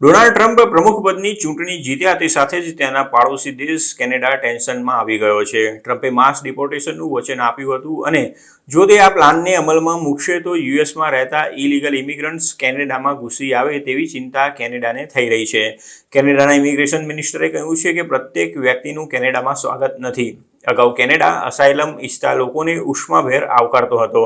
Donald Trump પ્રમુખપદની ચૂંટણી જીત્યા તે સાથે જ તેના પાડોશી દેશ કેનેડા ટેન્શનમાં આવી ગયો છે. ટ્રમ્પે માસ ડિપોર્ટેશનનું વચન આપ્યું હતું અને જો તે આ પ્લાનને અમલમાં મૂકશે તો યુએસમાં રહેતા ઇલીગલ ઇમિગ્રન્ટ્સ કેનેડામાં ઘૂસી આવે તેવી ચિંતા કેનેડાને થઈ રહી છે. કેનેડાના ઇમિગ્રેશન મિનિસ્ટરે કહ્યું છે કે પ્રત્યેક વ્યક્તિનું કેનેડામાં સ્વાગત નથી. અગાઉ કેનેડા અસાયલમ ઈચ્છતા લોકોને ઉષ્માભેર આવકારતો હતો.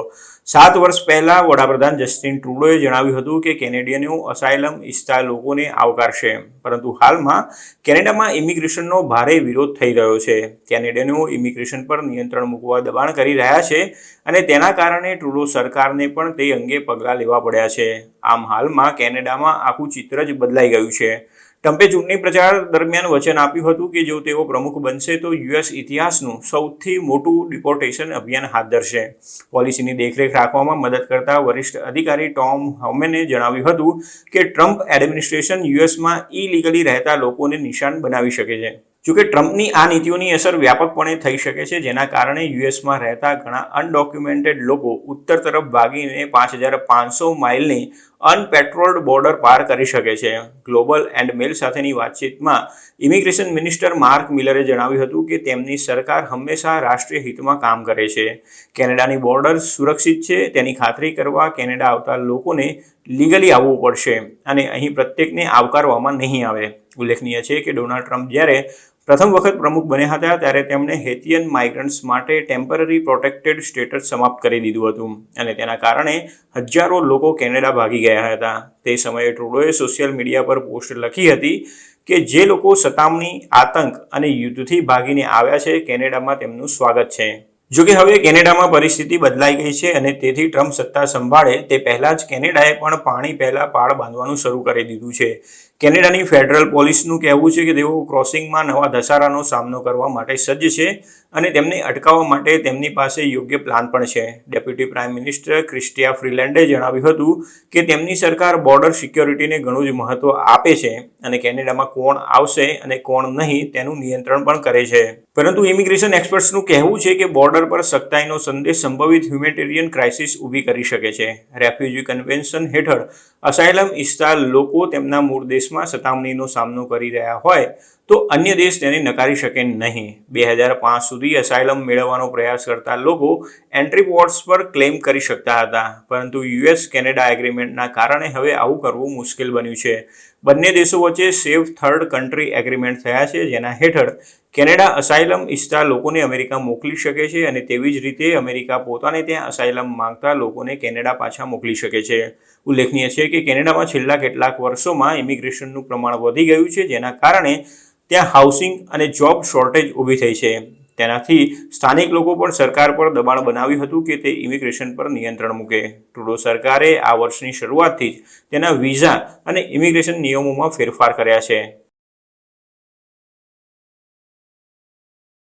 7 વર્ષ પહેલા વડાપ્રધાન જસ્ટિન ટ્રુડોએ જણાવ્યું હતું કે કેનેડિયનો અસાયલમ ઈચ્છતા લોકોને આવકારશે, પરંતુ હાલમાં કેનેડામાં ઇમિગ્રેશનનો ભારે વિરોધ થઈ રહ્યો છે. કેનેડિયનો ઇમિગ્રેશન પર નિયંત્રણ મૂકવા દબાણ કરી રહ્યા છે અને તેના કારણે ટ્રુડો સરકારને પણ તે અંગે પગલાં લેવા પડ્યા છે. આમ હાલમાં કેનેડામાં આખું ચિત્ર જ બદલાઈ ગયું છે. ટ્રમ્પે ચૂંટણી પ્રચાર દરમિયાન વચન આપ્યું હતું કે જો તેઓ પ્રમુખ બનશે તો યુએસ ઇતિહાસનું સૌથી મોટું ડિપોર્ટેશન અભિયાન હાથ ધરશે. પોલિસીની દેખરેખ રાખવામાં મદદ કરતા વરિષ્ઠ અધિકારી ટોમ હોમેને જણાવ્યું હતું કે ટ્રમ્પ એડમિનિસ્ટ્રેશન યુએસમાં ઇલીગલી રહેતા લોકોને નિશાન બનાવી શકે છે. જોકે ટ્રમ્પની આ નીતિઓની અસર વ્યાપકપણે થઈ શકે છે, જેના કારણે યુએસમાં રહેતા ઘણા અનડોક્યુમેન્ટેડ લોકો ઉત્તર તરફ ભાગીને 5,500 માઇલની અનપેટ્રોલ્ડ બોર્ડર પાર કરી શકે છે. ગ્લોબલ એન્ડ મેલ સાથેની વાતચીતમાં ઇમિગ્રેશન મિનિસ્ટર માર્ક મિલરે જણાવ્યું હતું કે તેમની સરકાર હંમેશા રાષ્ટ્રીય હિતમાં કામ કરે છે. કેનેડાની બોર્ડર સુરક્ષિત છે તેની ખાતરી કરવા કેનેડા આવતા લોકોને લીગલી આવવું પડશે અને અહીં પ્રત્યેકને આવકારવામાં નહીં આવે. ઉલ્લેખનીય છે કે ડોનાલ્ડ ટ્રમ્પ જ્યારે પ્રથમ વખત પ્રમુખ બન્યા હતા ત્યારે તેમણે હેતિયન માઇગ્રન્ટ્સ માટે ટેમ્પરરી પ્રોટેક્ટેડ સ્ટેટસ સમાપ્ત કરી દીધું હતું અને તેના કારણે હજારો લોકો કેનેડા ભાગી ગયા હતા. તે સમયે ટ્રુડોએ સોશિયલ મીડિયા પર પોસ્ટ લખી હતી કે જે લોકો સતામણી, આતંક અને યુદ્ધથી ભાગીને આવ્યા છે કેનેડામાં તેમનું સ્વાગત છે. જોકે હવે કેનેડામાં પરિસ્થિતિ બદલાઈ ગઈ છે અને તેથી ટ્રમ્પ સત્તા સંભાળે તે પહેલા જ કેનેડાએ પણ પાણી પહેલા પાળ બાંધવાનું શરૂ કરી દીધું છે. કેનેડાની ફેડરલ પોલીસનું કહેવું છે કે તેઓ ક્રોસિંગમાં નવા ધસારાનો સામનો કરવા માટે સજ્જ છે અને તેમને અટકાવવા માટે તેમની પાસે યોગ્ય પ્લાન પણ છે. ડેપ્યુટી પ્રાઇમ મિનિસ્ટર ક્રિસ્ટિયા ફ્રીલેન્ડે જણાવ્યું હતું કે તેમની સરકાર બોર્ડર સિક્યોરિટીને ઘણું જ મહત્વ આપે છે અને કેનેડામાં કોણ આવશે અને કોણ નહીં તેનું નિયંત્રણ પણ કરે છે. પરંતુ ઇમિગ્રેશન એક્સપર્ટ્સનું કહેવું છે કે બોર્ડર પર સખ્તાઈનો સંદેશ સંભવિત હ્યુમેટેરિયન ક્રાઇસિસ ઊભી કરી શકે છે. રેફ્યુજી કન્વેન્શન હેઠળ અસાયલમ ઈચ્છતા લોકો તેમના મૂળ દેશમાં સતામણીનો સામનો કરી રહ્યા હોય તો અન્ય દેશ તેને નકારી શકે નહીં. 2005 સુધી અસાયલમ મેળવવાનો પ્રયાસ કરતા લોકો એન્ટ્રી પોર્ટ્સ પર ક્લેમ કરી શકતા હતા, પરંતુ યુએસ કેનેડા એગ્રીમેન્ટના કારણે હવે આવું કરવું મુશ્કેલ બન્યું છે. બંને દેશો વચ્ચે સેફ થર્ડ કન્ટ્રી એગ્રીમેન્ટ થયા છે, જેના હેઠળ કેનેડા અસાયલમ ઈચ્છતા લોકોને અમેરિકા મોકલી શકે છે અને તેવી જ રીતે અમેરિકા પોતાને ત્યાં અસાયલમ માંગતા લોકોને કેનેડા પાછા મોકલી શકે છે. ઉલ્લેખનીય છે કે કેનેડામાં છેલ્લા કેટલાક વર્ષોમાં ઇમિગ્રેશનનું પ્રમાણ વધી ગયું છે, જેના કારણે ત્યાં હાઉસિંગ અને જોબ શોર્ટેજ ઊભી થઈ છે. તેનાથી સ્થાનિક લોકો પણ સરકાર પર દબાણ બનાવ્યું હતું કે તે ઇમિગ્રેશન પર નિયંત્રણ મૂકે. ટ્રુડો સરકારે આ વર્ષની શરૂઆતથી જ તેના વિઝા અને ઇમિગ્રેશન નિયમોમાં ફેરફાર કર્યા છે.